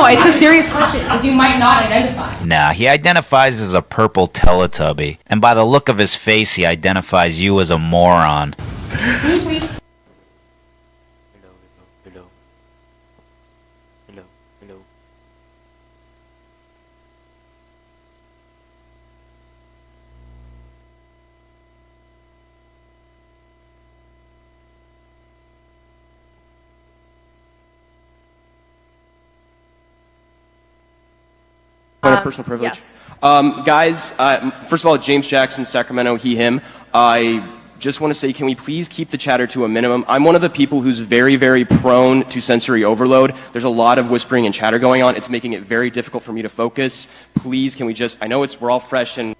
No, it's a serious question because you might not identify. Nah, he identifies as a purple Teletubby. And by the look of his face, he identifies you as a moron. Can you please? Hello. Point of personal privilege. Yes. Guys, first of all, James Jackson, Sacramento, he, him. I just want to say, can we please keep the chatter to a minimum? I'm one of the people who's very, very prone to sensory overload. There's a lot of whispering and chatter going on. It's making it very difficult for me to focus. Please, can we just, I know we're all fresh and...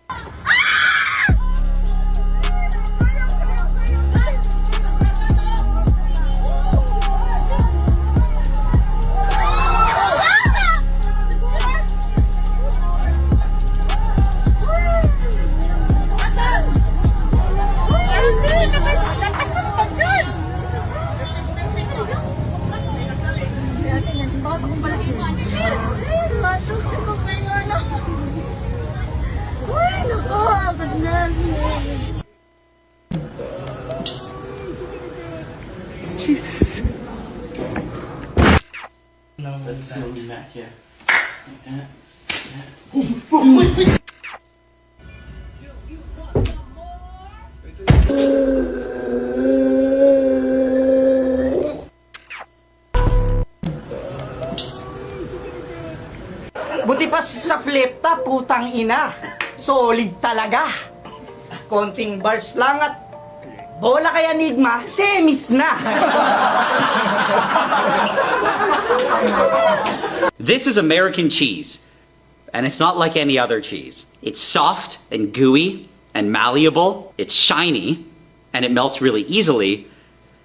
Jesus. Let's zoom you back here. Like that. Buti pa sa flip top, putang ina. Solid talaga. Konting bars lang at bola kay Enigma, semis na. This is American cheese, and it's not like any other cheese. It's soft and gooey and malleable, it's shiny, and it melts really easily,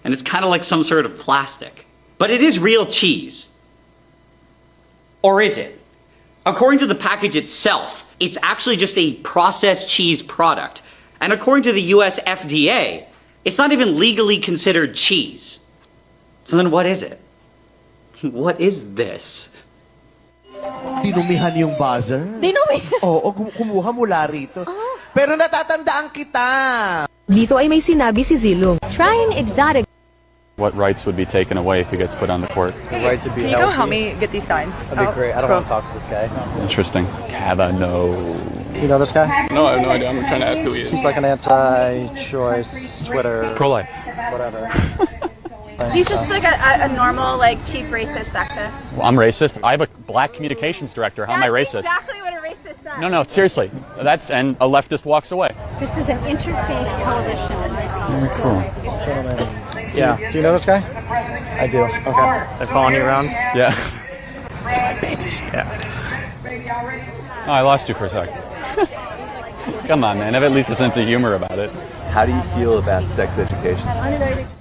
and it's kind of like some sort of plastic. But it is real cheese. Or is it? According to the package itself, it's actually just a processed cheese product. And according to the US FDA, it's not even legally considered cheese. So then what is it? What is this? Dinumihan yung buzzer. Dinumihan? Oo, kumuha mula rito. Pero natatandaan kita. Dito ay may sinabi si Zilong. Trying exotic. What rights would be taken away if he gets put on the court? The right to be Can you go help me get these signs? That'd be great. I don't want to talk to this guy. Interesting. Kava, no. You know this guy? No, I have no idea. I'm trying to ask who he is. He's like an anti-choice Twitter. Pro-life. Whatever. He's just like a normal, like, cheap racist sexist. Well, I'm racist. I have a black communications director. How am I racist? Exactly what a racist says. No, seriously. And a leftist walks away. This is an interfaith coalition. Very cool. Yeah. Do you know this guy? I do. Okay. They're following you around? Yeah. It's my babies. Yeah. Oh, I lost you for a sec. Come on, man. Have at least a sense of humor about it. How do you feel about sex education?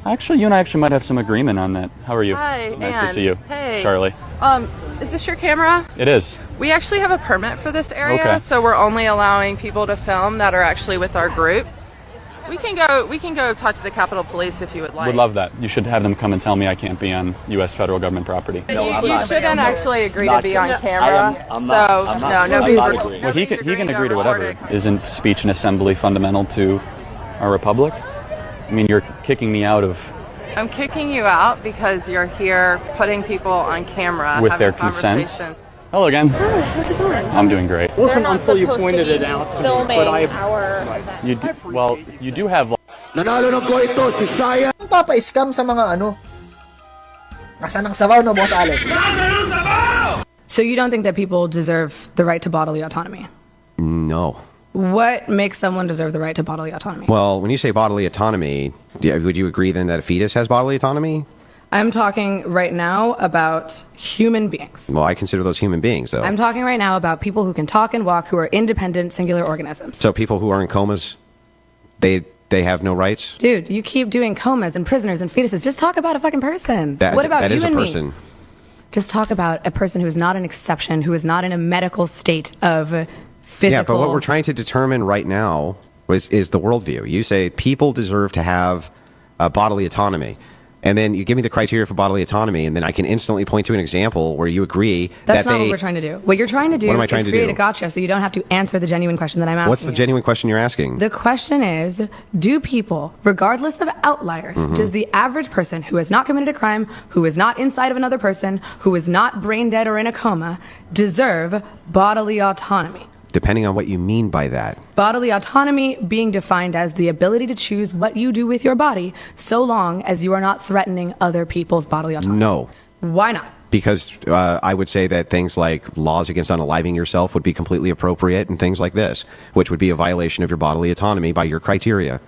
Actually, you and I might have some agreement on that. How are you? Hi, Nice Ann. to see you. Hey. Charlie. Is this your camera? It is. We actually have a permit for this area, Okay. so we're only allowing people to film that are actually with our group. We can go talk to the Capitol Police if you would like. Would love that. You should have them come and tell me I can't be on U.S. federal government property. You shouldn't actually agree to be on camera. I'm not nobody's agreeing. recording. Well, he can agree to whatever. Isn't speech and assembly fundamental to our republic? I mean, you're kicking me out of I'm kicking you out because you're here putting people on camera with having their consent. conversations. Hello again. Hi, how's it going? I'm doing great. It wasn't until you pointed it out to me, but I... You do, well, you do have. Nanalo ng ko ito, si Saya. Ang papa-scam sa mga ano. Nasaan ang sabaw na, Boss Alec? So you don't think that people deserve the right to bodily autonomy? No. What makes someone deserve the right to bodily autonomy? Well, when you say bodily autonomy, would you agree then that a fetus has bodily autonomy? I'm talking right now about human beings. Well, I consider those human beings, though. I'm talking right now about people who can talk and walk, who are independent, singular organisms. So people who are in comas, they have no rights? Dude, you keep doing comas and prisoners and fetuses. Just talk about a fucking person. What about that you is a and person. me? Just talk about a person who is not an exception, who is not in a medical state of physical... Yeah, but what we're trying to determine right now is the worldview. You say people deserve to have bodily autonomy. and then you give me the criteria for bodily autonomy, and then I can instantly point to an example where you agree That's that not they... what we're trying to do. What you're trying to do What am I is trying to create do? a gotcha so you don't have to answer the genuine question that I'm asking. What's the you. genuine question you're asking? The question is, do people, regardless of outliers, Mm-hmm. does the average person who has not committed a crime, who is not inside of another person, who is not brain dead or in a coma, deserve bodily autonomy? Depending on what you mean by that. Bodily autonomy being defined as the ability to choose what you do with your body so long as you are not threatening other people's bodily autonomy. No. Why not? Because I would say that things like laws against unaliving yourself would be completely appropriate, and things like this, which would be a violation of your bodily autonomy by your criteria.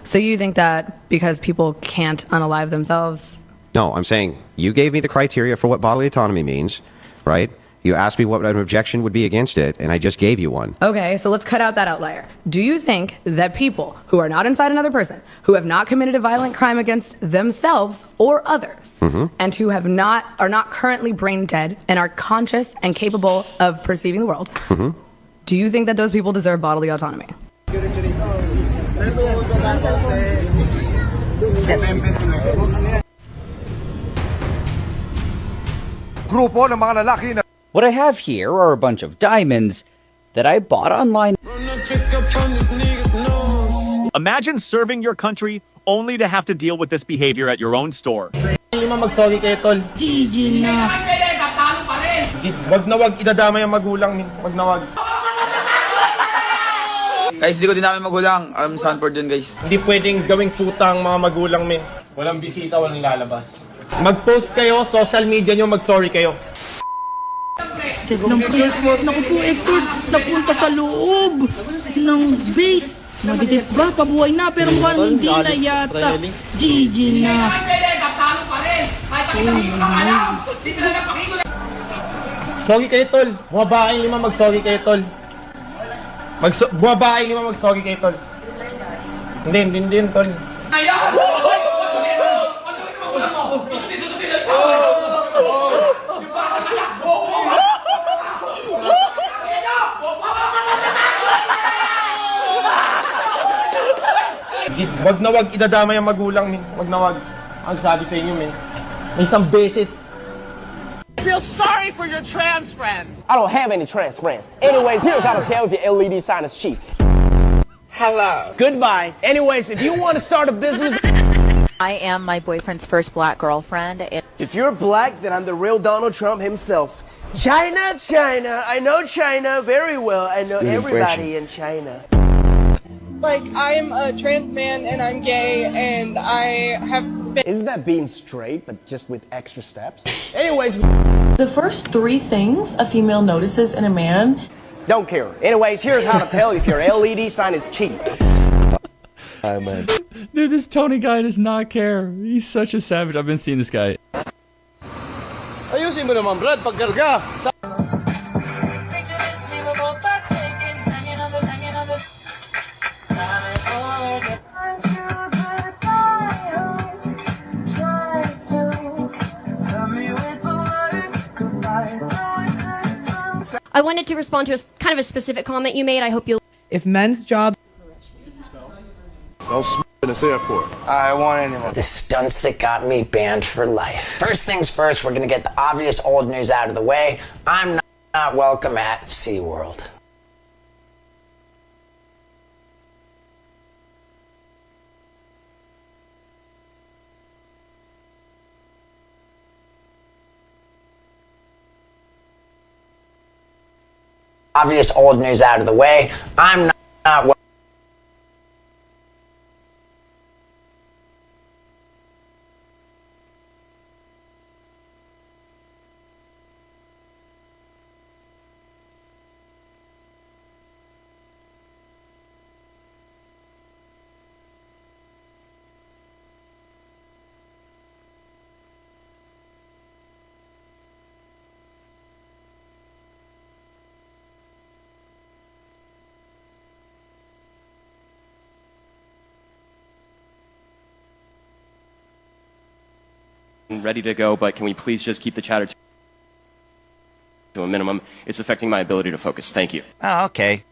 So you think that because people can't unalive themselves? No, I'm saying you gave me the criteria for what bodily autonomy means, right? You asked me what an objection would be against it, and I just gave you one. Okay, so let's cut out that outlier. Do you think that people who are not inside another person, who have not committed a violent crime against themselves or others, and who are not currently brain dead and are conscious and capable of perceiving the world, do you think that those people deserve bodily autonomy? Grupo ng mga lalaki na What I have here are a bunch of diamonds that I bought online. Imagine serving your country only to have to deal with this behavior at your own store. Magsorry kayo, tol. GG na. Wag na wag idadama yung magulang. Wag na wag. Guys, di ko din namin magulang. Sanford dun, guys. Hindi pwedeng gawing puta ang mga magulang, men. Walang bisita, walang lalabas. Mag-post kayo, social media nyo, mag-sorry kayo. Naku po, Edward, napunta sa loob ng base. Magigit ba? Pabuhay na, pero mukhang hindi na yata. GG na. Sorry kayo, tol. Bumabaing 5, mag-sorry kayo, tol. Bumabaing 5, mag-sorry kayo, tol. Hindi, tol. Wag na wag idadama yung magulang, men. Wag na wag. Ang sabi sa inyo, men. May isang beses. Feel sorry for your trans friends. I don't have any trans friends. Anyways, here's how to tell if your LED sign is cheap. Hello. Goodbye. Anyways, if you want to start a business... I am my boyfriend's first black girlfriend. If you're black, then I'm the real Donald Trump himself. China, I know China very well. I know everybody in China. Like, I'm a trans man and I'm gay and I have been... Isn't that being straight, but just with extra steps? Anyways... The first 3 things a female notices in a man... Don't care. Anyways, here's how to tell if your LED sign is cheap. Dude, this Tony guy does not care. He's such a savage. I've been seeing this guy. Ayusin mo naman, Brad, pagkarga. I wanted to respond to kind of a specific comment you made. I hope you'll... If men's job... Don't in this airport. I want anyone. The stunts that got me banned for life. First things first, we're gonna get the obvious old news out of the way. I'm not welcome at SeaWorld. Obvious old news out of the way. I'm not welcome. Ready to go, but can we please just keep the chatter to a minimum? It's affecting my ability to focus. Thank you. Oh, okay.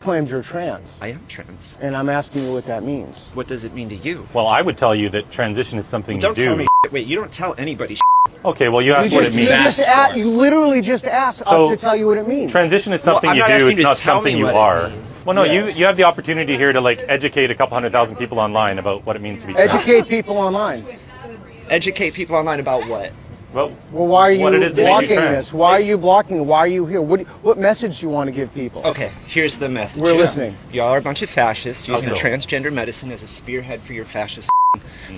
claimed you're trans. I am trans. And I'm asking you what that means. What does it mean to you? Well, I would tell you that transition is something Don't you do. tell me. Wait, you don't tell anybody. Okay, well, you asked what it means. You literally just asked us to tell you what it means. Transition is something Well, I'm you not do. asking It's you to not tell something me you what it are. means. Well, no, Yeah. you have the opportunity here to like educate a couple 100,000 people online about what it means to be trans. Educate people online. Educate people online about what? Well, why are you what it is to be blocking trans. this? Why are you blocking it? Why are you here? What message do you want to give people? Okay, here's the message. We're listening. Y'all are a bunch of fascists using Okay. transgender medicine as a spearhead for your fascist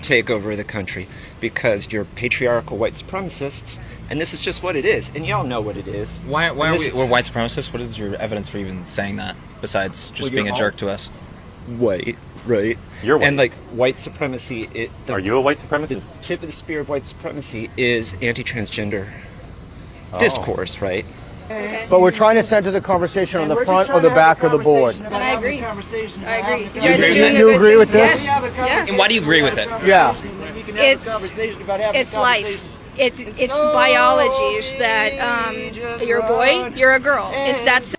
takeover of the country because you're patriarchal white supremacists, and this is just what it is, and y'all know what it is. Why are we're white supremacists? What is your evidence for even saying that, besides just Well, being a you're jerk to us? White, right? You're white. And like white supremacy, Are you a white supremacist? The tip of the spear of white supremacy is anti-transgender Oh. discourse, right? But we're trying to center the conversation on the front or the back of the board. And I agree. I agree. You You guys are agree doing with a You good agree thing. with this? Yes. And why do you agree with it? Yeah. It's life. It's biology. Is that you're a boy, you're a girl. It's that simple.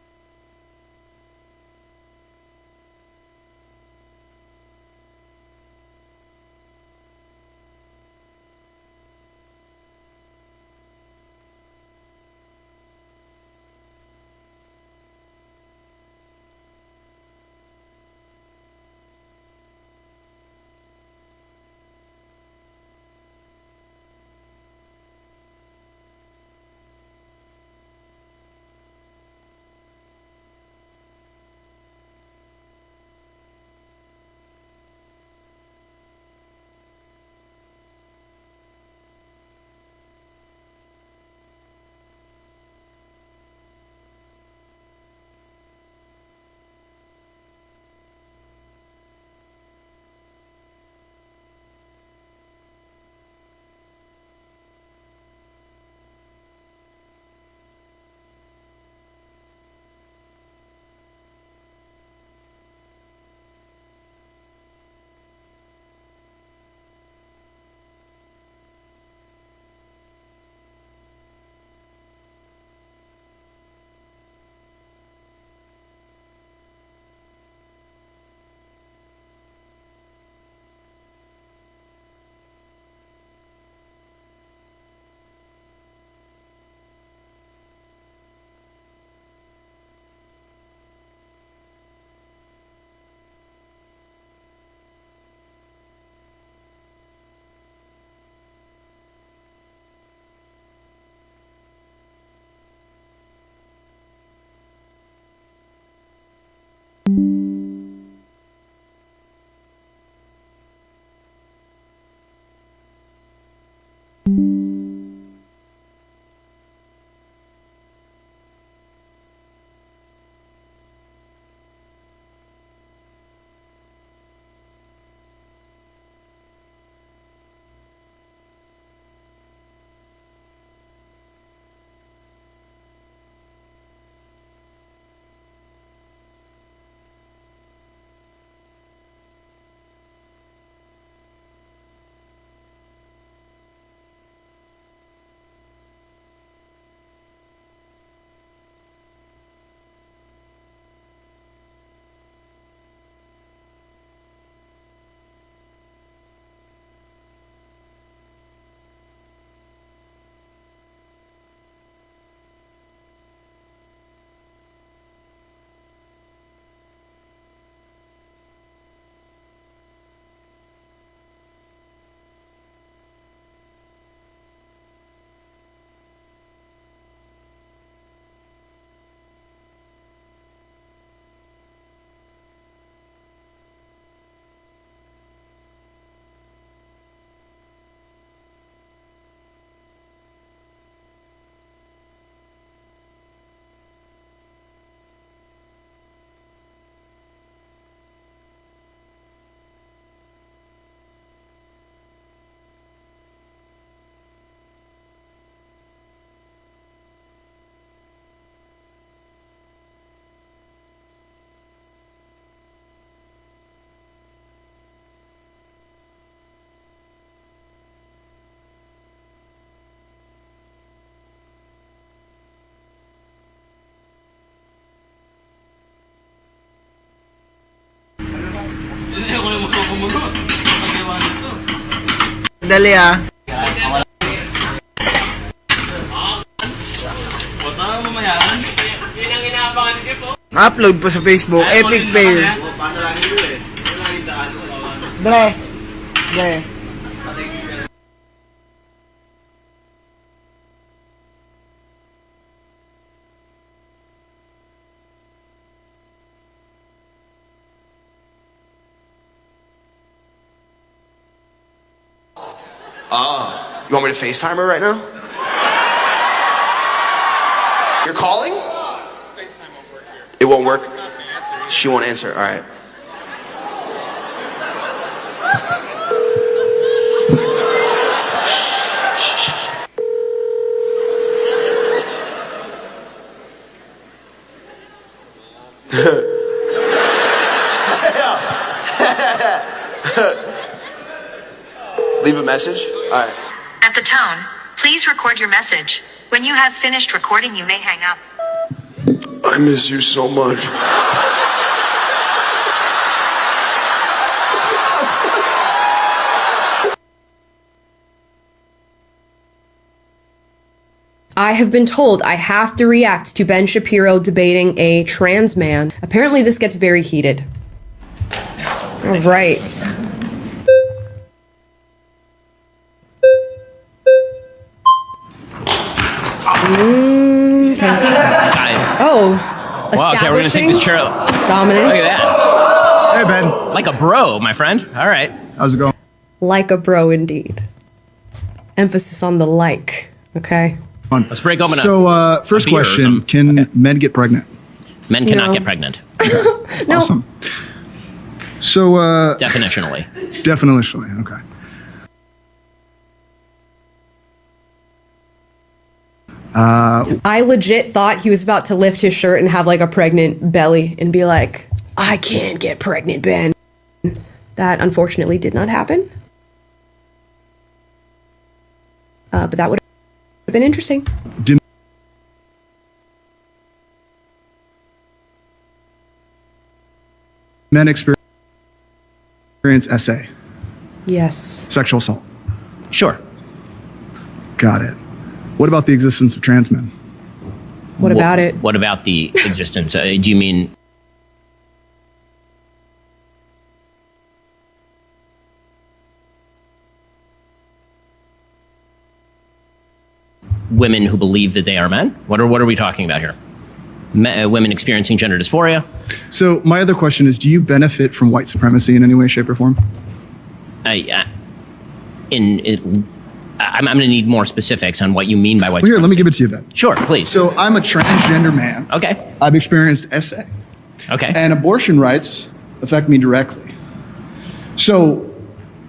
Dali ah. Upload pa sa Facebook. Epic fail. Dre. Dre. You want me to FaceTime her right now? You're calling? It won't work. She won't answer. All right. Leave a message? All right. At the tone, please record your message. When you have finished recording, you may hang up. I miss you so much. I have been told I have to react to Ben Shapiro debating a trans man. Apparently this gets very heated. All right. Oh, Wow, okay, we're gonna take this chair. dominance. Look at that. Hey, Ben. Like a bro, my friend. All right. How's it going? Like a bro, indeed. Emphasis on the like. Okay. Let's break open First a beer or question: something. Can men get pregnant? Men cannot No. get pregnant. No. Awesome. So, Definitionally. definitionally, okay. I legit thought he was about to lift his shirt and have like a pregnant belly and be like, I can't get pregnant, Ben. That unfortunately did not happen. But that would have been interesting. Men experience SA, Yes. sexual assault. Sure. Got it. What about the existence of trans men? What about it? What about the existence? Do you mean women who believe that they are men? What are we talking about here? Women experiencing gender dysphoria? So my other question is, do you benefit from white supremacy in any way, shape, or form? I'm going to need more specifics on what you mean by white Well, here, let me supremacy. give it to you then. Sure, please. So I'm a transgender man. Okay. I've experienced SA. Okay. And abortion rights affect me directly. So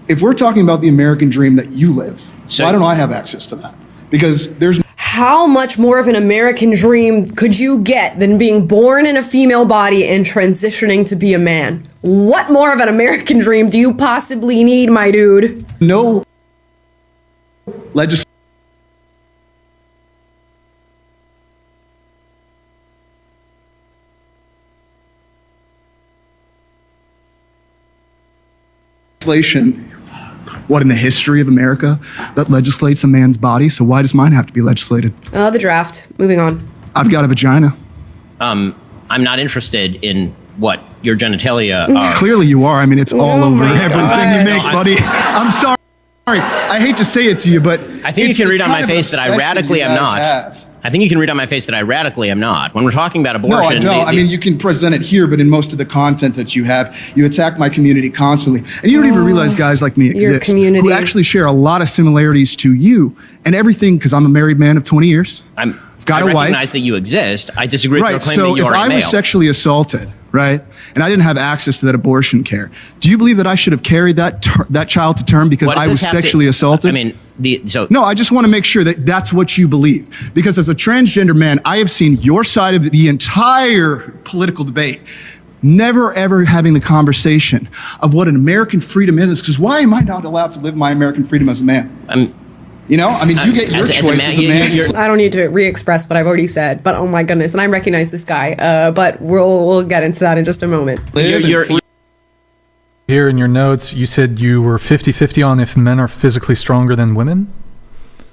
if we're talking about the American dream that you live, why don't I have access to that? Because there's How much more of an American dream could you get than being born in a female body and transitioning to be a man? What more of an American dream do you possibly need, my dude? no legislation what in the history of America that legislates a man's body, so why does mine have to be legislated? The draft. Moving on. I've got a vagina. I'm not interested in what your genitalia are. Clearly you are. I mean, it's all over my everything God. you make, No, buddy. I'm sorry. I hate to say it to you, but I think you can read on my face that I radically am not. Have. I think you can read on my face that I radically am not. When we're talking about abortion, No, I don't. I mean, you can present it here, but in most of the content that you have, you attack my community constantly. And you don't even realize guys like me your exist community. who actually share a lot of similarities to you and everything, because I'm a married man of 20 years. I've got I a wife. recognize that you exist. I disagree with your Right, claim so that you if are a I male. was sexually assaulted, right, and I didn't have access to that abortion care, do you believe that I should have carried that child to term because What does I was this have to- sexually assaulted? I mean, No, I just want to make sure that that's what you believe. Because as a transgender man, I have seen your side of the entire political debate, never ever having the conversation of what an American freedom is. Because why am I not allowed to live my American freedom as a man? You know, I mean, you get your choice as a man. I don't need to re-express what I've already said, but oh my goodness, and I recognize this guy. But we'll get into that in just a moment. Here in your notes, you said you were 50-50 on if men are physically stronger than women?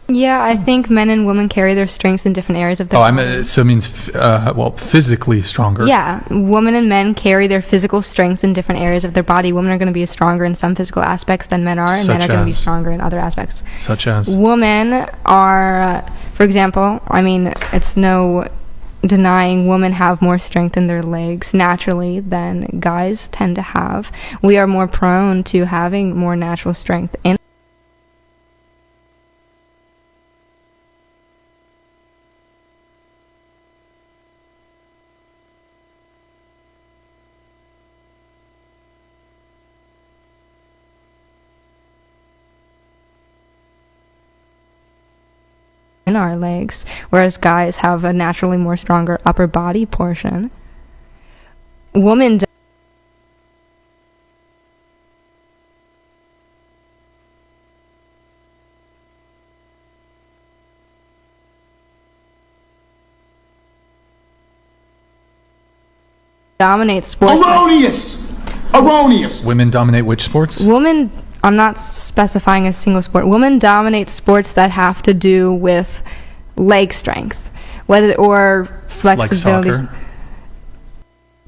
Yeah, I think men and women carry their strengths in different areas of their body. So it means, physically stronger. Yeah, women and men carry their physical strengths in different areas of their body. Women are going to be stronger in some physical aspects than men are, and men are going to be stronger in other aspects. Such as? Women are, for example, I mean, it's no denying women have more strength in their legs naturally than guys tend to have. We are more prone to having more natural strength in our legs, whereas guys have a naturally more stronger upper body portion. Women dominate sports. Erroneous. Women dominate which sports? Women, I'm not specifying a single sport. Women dominate sports that have to do with leg strength, or flexibility. Like soccer?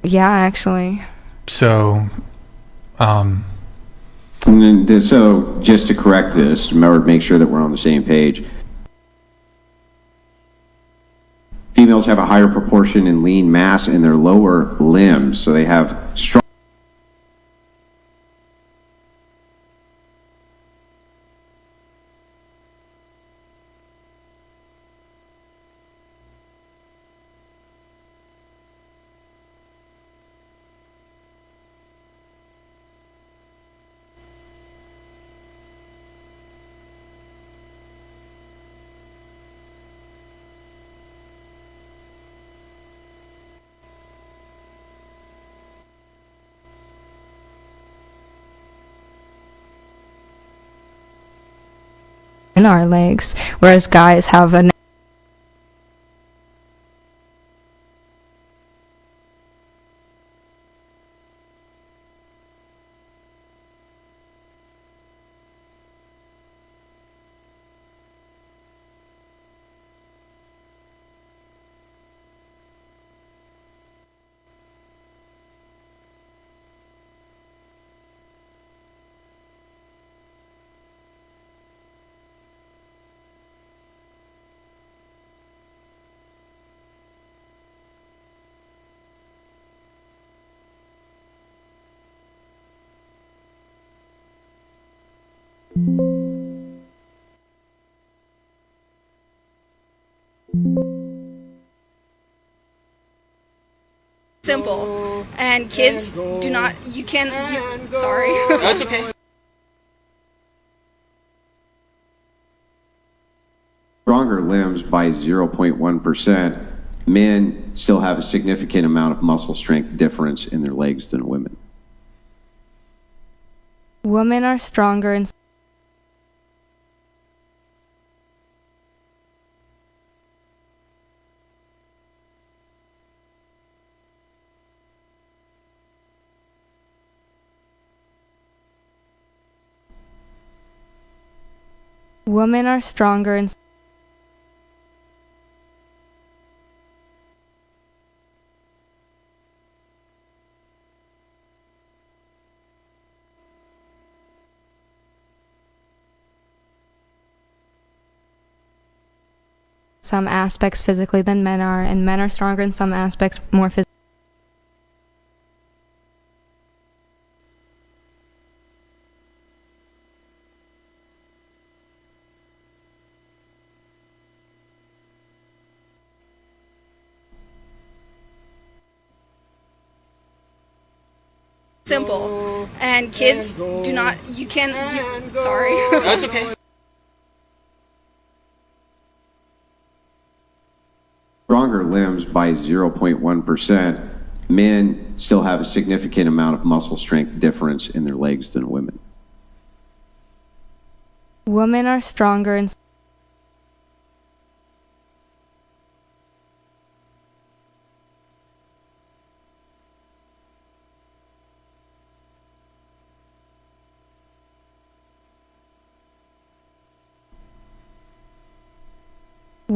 Yeah, actually. So, And then, so just to correct this, remember, make sure that we're on the same page. Females have a higher proportion in lean mass in their lower limbs, so they have strong. In our legs, whereas guys have a simple. And kids do not, you can't, sorry. That's okay. Stronger limbs by 0.1%. Men still have a significant amount of muscle strength difference in their legs than women. women are stronger in women are stronger in some aspects physically than men are, and men are stronger in some aspects more physically. Simple. And kids do not, you can't, sorry. That's okay. Stronger limbs by 0.1%. Men still have a significant amount of muscle strength difference in their legs than women. Women are stronger in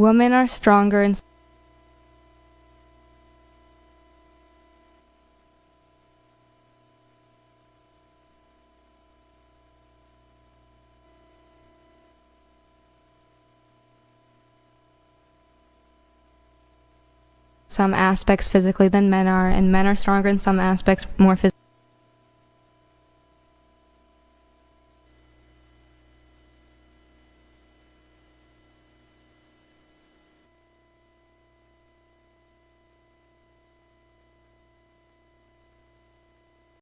Women are stronger in some aspects physically than men are, and men are stronger in some aspects more physically.